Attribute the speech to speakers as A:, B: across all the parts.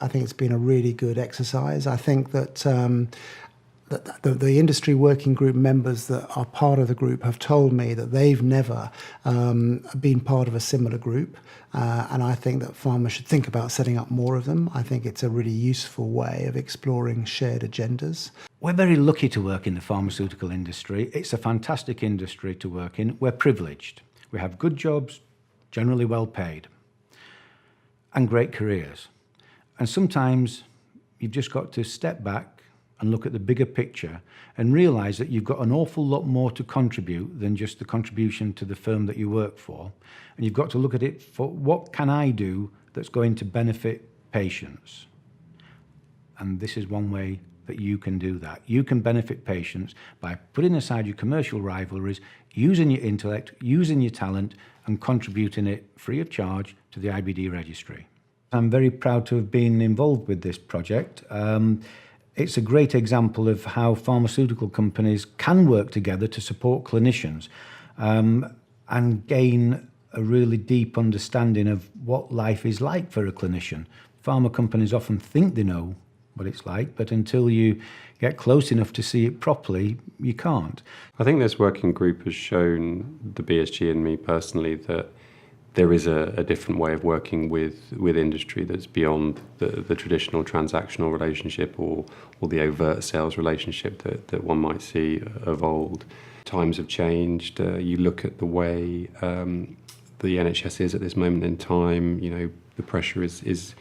A: I think it's been a really good exercise. I think that the industry working group members that are part of the group have told me that they've never been part of a similar group, and I think that pharma should think about setting up more of them. I think it's a really useful way of exploring shared agendas.
B: We're very lucky to work in the pharmaceutical industry. It's a fantastic industry to work in. We're privileged. We have good jobs, generally well paid, and great careers. And sometimes you've just got to step back and look at the bigger picture and realise that you've got an awful lot more to contribute than just the contribution to the firm that you work for. And you've got to look at it for what can I do that's going to benefit patients? And this is one way that you can do that. You can benefit patients by putting aside your commercial rivalries, using your intellect, using your talent, and contributing it free of charge to the IBD Registry. I'm very proud to have been involved with this project. It's a great example of how pharmaceutical companies can work together to support clinicians and gain a really deep understanding of what life is like for a clinician. Pharma companies often think they know what it's like, but until you get close enough to see it properly, you can't.
C: I think this working group has shown the BSG and me personally that there is a different way of working with industry that's beyond the traditional transactional relationship or the overt sales relationship that one might see of old. Times have changed. You look at the way the NHS is at this moment in time, you know, the pressure is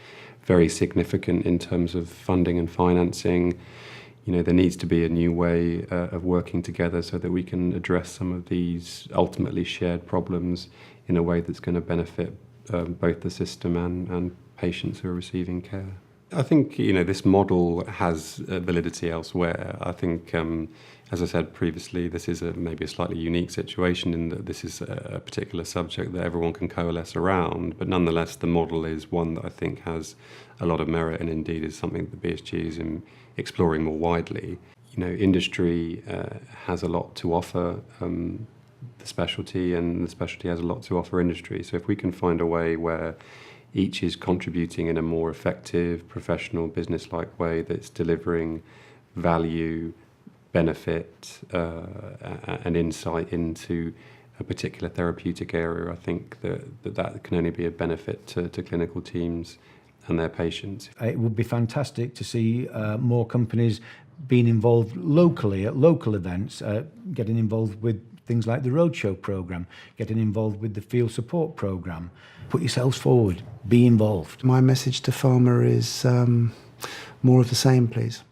C: very significant in terms of funding and financing. You know, there needs to be a new way of working together so that we can address some of these ultimately shared problems in a way that's going to benefit both the system and patients who are receiving care. I think, you know, this model has validity elsewhere. I think, as I said previously, this is maybe a slightly unique situation in that this is a particular subject that everyone can coalesce around, but nonetheless the model is one that I think has a lot of merit and indeed is something that the BSG is exploring more widely. You know, industry has a lot to offer the specialty, and the specialty has a lot to offer industry. So if we can find a way where each is contributing in a more effective, professional, business-like way that's delivering value, benefit, and insight into a particular therapeutic area, I think that can only be a benefit to clinical teams and their patients.
B: It would be fantastic to see more companies being involved locally at local events, getting involved with things like the Roadshow programme, getting involved with the Field Support programme. Put yourselves forward, be involved.
A: My message to pharma is more of the same, please.